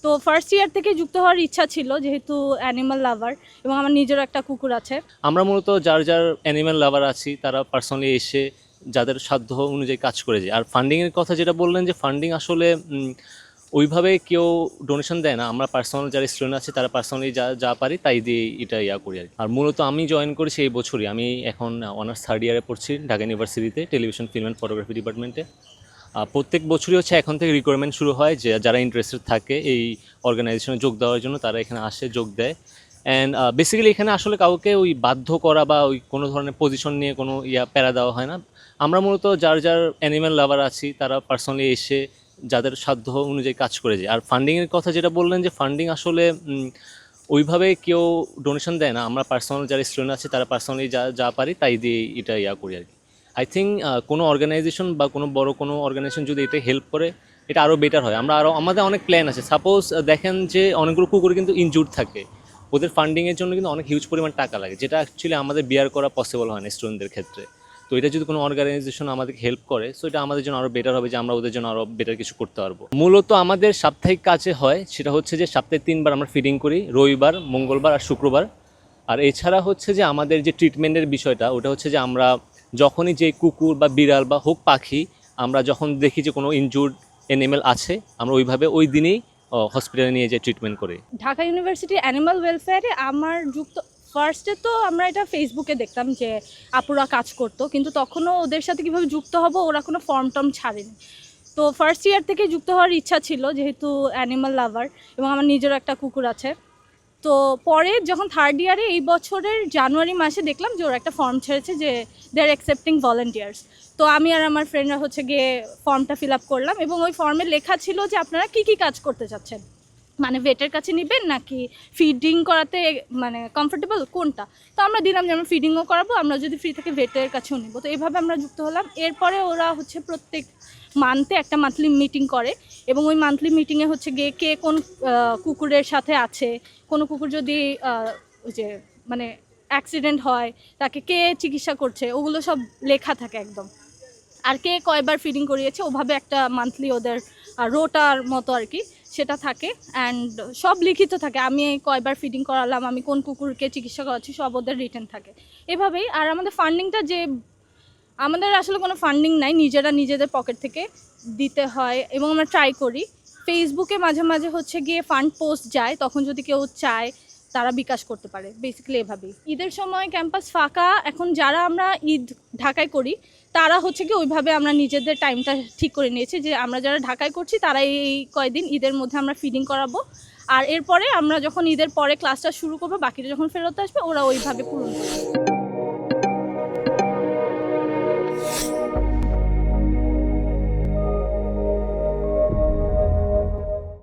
তো first year থেকে যুক্ত হওয়ার ইচ্ছা ছিল, যেহেতু অ্যানিমাল লাভার এবং আমার নিজেরও একটা কুকুর আছে। আমরা মূলত যার যার অ্যানিম্যাল লাভার আছি তারা পার্সোনালি এসে যাদের সাধ্য অনুযায়ী কাজ করে যায়। আর ফান্ডিংয়ের কথা যেটা বললেন, যে ফান্ডিং আসলে ওইভাবে কেউ ডোনেশন দেয় না। আমরা পার্সোনাল যারা স্টুডেন্ট আছে তারা পার্সোনালি যা যা পারি তাই দিয়ে এটা করি আর কি। আর মূলত আমি জয়েন করেছি এই বছরই। আমি এখন অনার্স থার্ড ইয়ারে পড়ছি ঢাকা ইউনিভার্সিটিতে, টেলিভিশন ফিল্ম অ্যান্ড ফটোগ্রাফি ডিপার্টমেন্টে। প্রত্যেক বছরই হচ্ছে এখন থেকে রিকোয়ারমেন্ট শুরু হয়, যে যারা ইন্টারেস্টেড থাকে এই অর্গানাইজেশনে যোগ দেওয়ার জন্য তারা এখানে আসে, যোগ দেয়। অ্যান্ড বেসিক্যালি এখানে আসলে কাউকে ওই বাধ্য করা বা ওই কোনো ধরনের পজিশন নিয়ে কোনো প্যারা দেওয়া হয় না। আমরা মূলত যার যার অ্যানিম্যাল লাভার আছি তারা পার্সোনালি এসে যাদের সাধ্য অনুযায়ী কাজ করে যায়। আর ফান্ডিংয়ের কথা যেটা বললেন, যে ফান্ডিং আসলে ওইভাবে কেউ ডোনেশন দেয় না। আমরা পার্সোনাল যারা স্টুডেন্ট আছে তারা পার্সোনালি যা যা পারি তাই দিয়ে এটা করি আর কি। আই থিঙ্ক কোনো অর্গানাইজেশন বা কোনো বড় কোনো অর্গানাইজেশন যদি এটা হেল্প করে এটা আরও বেটার হয়। আমরা আরও আমাদের অনেক প্ল্যান আছে। সাপোজ দেখেন যে অনেকগুলো কুকুর কিন্তু ইনজুর্ড থাকে, ওদের ফান্ডিংয়ের জন্য কিন্তু অনেক হিউজ পরিমাণ টাকা লাগে, যেটা অ্যাকচুয়ালি আমাদের বিয়ার করা পসিবল হয় না স্টুডেন্টদের ক্ষেত্রে। তো এটা যদি কোনো অর্গানাইজেশন আমাদেরকে হেল্প করে, সো এটা আমাদের জন্য আরও বেটার হবে, যে আমরা ওদের জন্য আরও বেটার কিছু করতে পারবো। মূলত আমাদের সাপ্তাহিক কাজে হয় সেটা হচ্ছে যে সপ্তাহে 3বার আমরা ফিডিং করি, রবিবার, মঙ্গলবার আর শুক্রবার। আর এছাড়া হচ্ছে যে আমাদের যে ট্রিটমেন্টের বিষয়টা, ওটা হচ্ছে যে আমরা যখনই যে কুকুর বা বিড়াল বা হোক পাখি, আমরা যখন দেখি যে কোনো ইনজুর্ড অ্যানিমেল আছে, আমরা ওইভাবে ওই দিনেই হসপিটালে নিয়ে যেয়ে ট্রিটমেন্ট করি। ঢাকা ইউনিভার্সিটি অ্যানিমাল ওয়েলফেয়ারে আমার যুক্ত ফার্স্টে তো আমরা এটা ফেসবুকে দেখতাম যে আপুরা কাজ করতো, কিন্তু তখনও ওদের সাথে কীভাবে যুক্ত হব ওরা কোনো ফর্ম টর্ম ছাড়েনি। তো ফার্স্ট ইয়ার থেকে যুক্ত হওয়ার ইচ্ছা ছিল, যেহেতু অ্যানিমাল লাভার এবং আমার নিজেরও একটা কুকুর আছে। তো পরে যখন থার্ড ইয়ারে এই বছরের জানুয়ারি মাসে দেখলাম যে ওরা একটা ফর্ম ছেড়েছে যে দে আর অ্যাকসেপ্টিং ভলেন্টিয়ার্স। তো আমি আর আমার ফ্রেন্ডরা হচ্ছে গিয়ে ফর্মটা ফিল আপ করলাম, এবং ওই ফর্মে লেখা ছিল যে আপনারা কী কী কাজ করতে চাচ্ছেন, মানে ভেটের কাছে নেবেন নাকি ফিডিং করাতে মানে কমফোর্টেবল কোনটা। তো আমরা দিলাম যে আমরা ফিডিংও করাবো, আমরা যদি ফ্রি থেকে ভেটের কাছেও নেব। তো এইভাবে আমরা যুক্ত হলাম। এরপরে ওরা হচ্ছে প্রত্যেক মান্থে একটা মান্থলি মিটিং করে, এবং ওই মান্থলি মিটিংয়ে হচ্ছে গিয়ে কে কোন কুকুরের সাথে আছে, কোনো কুকুর যদি ওই যে মানে অ্যাক্সিডেন্ট হয় তাকে কে চিকিৎসা করছে, ওগুলো সব লেখা থাকে একদম। আর কে কয়বার ফিডিং করিয়েছে, ওভাবে একটা মান্থলি ওদের রোটার মতো আর কি সেটা থাকে, অ্যান্ড সব লিখিত থাকে। আমি কয়বার ফিডিং করালাম, আমি কোন কুকুরকে চিকিৎসা করাচ্ছি, সব ওদের রিটেন থাকে এভাবেই। আর আমাদের ফান্ডিংটা যে আমাদের আসলে কোনো ফান্ডিং নাই, নিজেরা নিজেদের পকেট থেকে দিতে হয়, এবং আমরা ট্রাই করি। ফেসবুকে মাঝে মাঝে হচ্ছে গিয়ে ফান্ড পোস্ট যায়, তখন যদি কেউ চায় তারা বিকাশ করতে পারে। বেসিক্যালি এভাবেই। ঈদের সময় ক্যাম্পাস ফাঁকা। এখন যারা আমরা ঈদ ঢাকায় করি তারা হচ্ছে কি ওইভাবে আমরা নিজেদের টাইমটা ঠিক করে নিয়েছি, যে আমরা যারা ঢাকায় করছি তারা এই কয়দিন ঈদের মধ্যে আমরা ফিডিং করাবো। আর এরপরে আমরা যখন ঈদের পরে ক্লাসটা শুরু করবো, বাকিটা যখন ফেরত আসবে ওরা ওইভাবে পূরণ করবে।